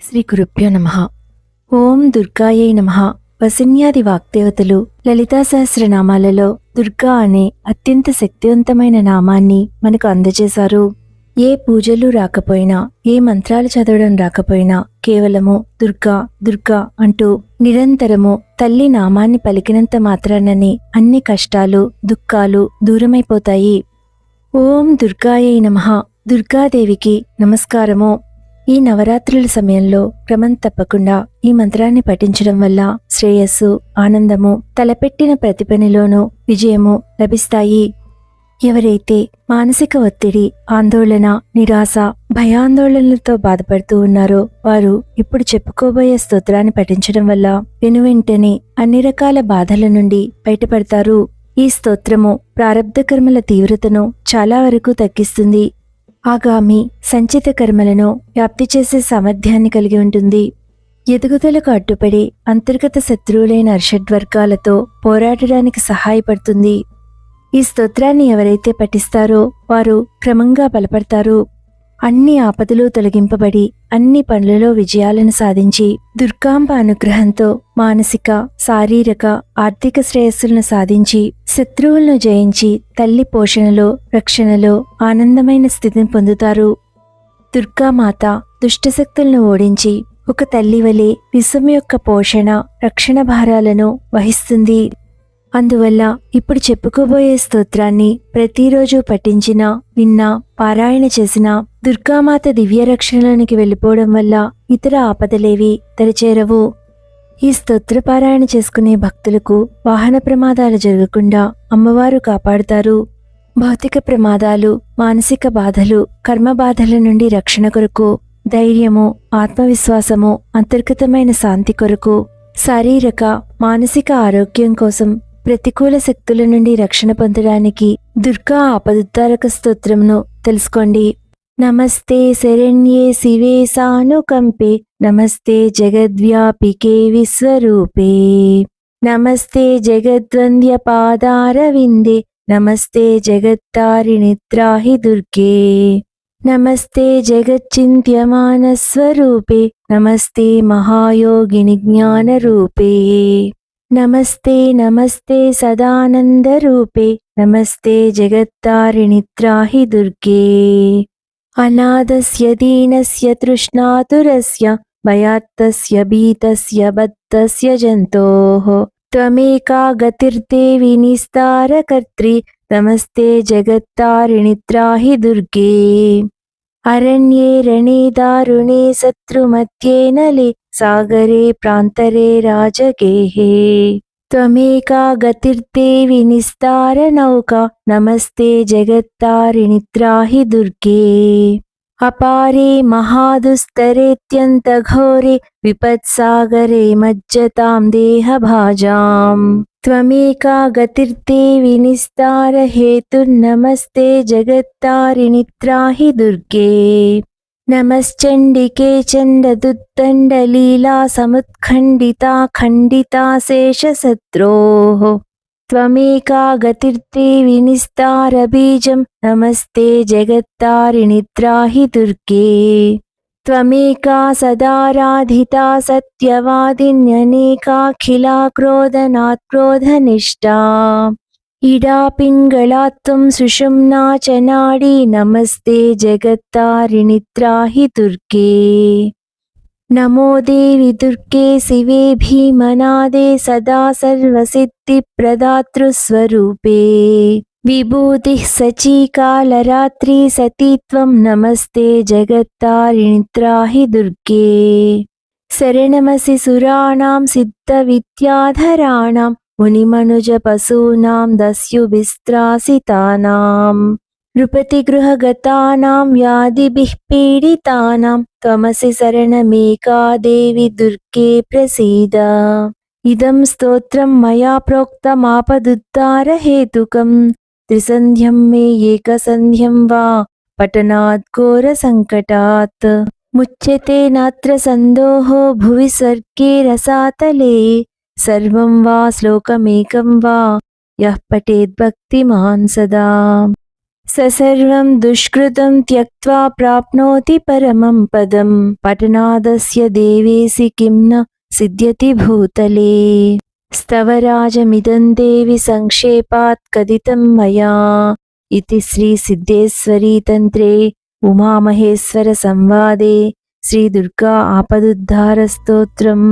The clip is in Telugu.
శ్రీ గురుభ్యో నమః. ఓం దుర్గాయై నమః. వసిన్యాది వాగ్దేవతలు లలితా సహస్రనామాలలో దుర్గా అనే అత్యంత శక్తివంతమైన నామాన్ని మనకు అందజేశారు. ఏ పూజలు రాకపోయినా, ఏ మంత్రాలు చదవడం రాకపోయినా కేవలము దుర్గా దుర్గా అంటూ నిరంతరము తల్లి నామాన్ని పలికినంత మాత్రానని అన్ని కష్టాలు, దుఃఖాలు దూరమైపోతాయి. ఓం దుర్గాయై నమః. దుర్గాదేవికి నమస్కారము. ఈ నవరాత్రుల సమయంలో క్రమం తప్పకుండా ఈ మంత్రాన్ని పఠించడం వల్ల శ్రేయస్సు, ఆనందము, తలపెట్టిన ప్రతి పనిలోనూ విజయము లభిస్తాయి. ఎవరైతే మానసిక ఒత్తిడి, ఆందోళన, నిరాశ, భయాందోళనలతో బాధపడుతూ ఉన్నారో వారు ఇప్పుడు చెప్పుకోబోయే స్తోత్రాన్ని పఠించడం వల్ల వెనువెంటనే అన్ని రకాల బాధల నుండి బయటపడతారు. ఈ స్తోత్రము ప్రారబ్ధ కర్మల తీవ్రతను చాలా వరకు తగ్గిస్తుంది. ఆగామి సంచిత కర్మలను వ్యాప్తి చేసే సామర్థ్యాన్ని కలిగి ఉంటుంది. ఎదుగుదలకు అడ్డుపడి అంతర్గత శత్రువులైన అర్షడ్వర్గాలతో పోరాడడానికి సహాయపడుతుంది. ఈ స్తోత్రాన్ని ఎవరైతే పఠిస్తారో వారు క్రమంగా బలపడతారు. అన్ని ఆపదలు తొలగింపబడి అన్ని పనులలో విజయాలను సాధించి దుర్గాంబ అనుగ్రహంతో మానసిక, శారీరక, ఆర్థిక శ్రేయస్సులను సాధించి శత్రువులను జయించి తల్లి పోషణలో, రక్షణలో ఆనందమైన స్థితిని పొందుతారు. దుర్గామాత దుష్టశక్తులను ఓడించి ఒక తల్లి వలె విశ్వం యొక్క పోషణ, రక్షణ భారాలను వహిస్తుంది. అందువల్ల ఇప్పుడు చెప్పుకోబోయే స్తోత్రాన్ని ప్రతిరోజు పఠించినా, విన్నా, పారాయణ చేసినా దుర్గామాత దివ్య రక్షణలోనికి వెళ్ళిపోవడం వల్ల ఇతర ఆపదలేవి దరిచేరవు. ఈ స్తోత్ర పారాయణ చేసుకునే భక్తులకు వాహన ప్రమాదాలు జరగకుండా అమ్మవారు కాపాడుతారు. భౌతిక ప్రమాదాలు, మానసిక బాధలు, కర్మ బాధల నుండి రక్షణ కొరకు, ధైర్యము, ఆత్మవిశ్వాసము, అంతర్గతమైన శాంతి కొరకు, శారీరక, మానసిక ఆరోగ్యం కోసం, ప్రతికూల శక్తుల నుండి రక్షణ పొందడానికి దుర్గా ఆపదుద్ధారక స్తోత్రమును తెలుసుకోండి. నమస్తే శరణ్యే శివే సానుకంపే, నమస్తే జగద్వ్యాపికే విశ్వరూపే, నమస్తే జగద్వంద్య పాదారవిందే, నమస్తే జగత్తారిణి త్రాహి దుర్గే, నమస్తే జగచ్చింత్యమాన స్వరూపే, నమస్తే మహాయోగిని జ్ఞానరూపే, నమస్తే నమస్తే సదానందరూపే, నమస్తే జగత్తారిణి త్రాహి దుర్గే, అనాథస్య దీనస్య తృష్ణాతురస్య భయాత్తస్య భీతస్య బద్ధస్య జంతోః త్వమేకా గతిర్దేవి నిస్తారకర్త్రి, నమస్తే జగత్తారిణి త్రాహి దుర్గే, అరణ్యే రణే దారుణే శత్రుమధ్యే నలే సాగరే ప్రాంతరే రాజగేహే త్వమేకా గతిర్దేవి నిస్తార నౌకా, నమస్తే జగత్తారిణి త్రాహి దుర్గే, అపారే మహాదుస్తరేత్యంత ఘోరే విపత్సాగరే మజ్జతాం దేహభాజాం త్వమేకా గతిర్దేవి నిస్తార హేతుర్నమస్తే జగత్తారిణి త్రాహి దుర్గే, నమశ్చండికే చండదుత్తండలీలా సముత్ఖండితా ఖండితా శేషశత్రోః త్వమేకా గతిర్దేవి నిస్తార బీజం, నమస్తే జగత్తారిణి త్రాహి దుర్గే, త్వమేకా సదారాధితా సత్యవాదిన్యనేకాఖిలా క్రోధనాత్ క్రోధనిష్టా, ఇడా పింగళాత్వం సుషుమ్నా చ నాడీ, నమస్తే జగత్తారిణి త్రాహి దుర్గే, నమో దేవి దుర్గే శివే భీమనాదే సదా సర్వసిద్ధి ప్రదాతృస్వరూపే, విభూతిః సచీకాలరాత్రి సతీత్వం, నమస్తే జగత్తారిణి త్రాహి దుర్గే, శరణమసి సురాణాం సిద్ధ విద్యాధరాణాం మునిమనుజ పశూనాం దస్యుభిస్త్రాసితానాం నృపతిగృహగతానాం వ్యాధిభిః పీడితానాం త్వమసి శరణమేకా దేవి దుర్గే ప్రసీద. ఇదం స్తోత్రం మయా ప్రోక్తమాపదుద్ధార హేతుకం త్రిసంధ్యం మే ఏకసంధ్యం వా పఠనాత్ ఘోర సంకటాత్ ముచ్యతే నాత్ర సందోహో భువి స్వర్గే రసాతలే సర్వం వా శ్లోకమేకం వా యః పఠేద్ భక్తిమాన్ సదా. సర్వం దుష్కృతం త్యక్త్వా ప్రాప్నోతి పరమం పదం పఠనాదస్య దేవేసి కిం న సిద్ధ్యతి భూతలే. స్తవరాజమిదం దేవి సంక్షేపాత్ కథితం మయా ఇతి శ్రీ సిద్ధేశ్వరీ తంత్రే ఉమామహేశ్వర సంవాదే శ్రీ దుర్గా ఆపదుద్ధార స్తోత్రం.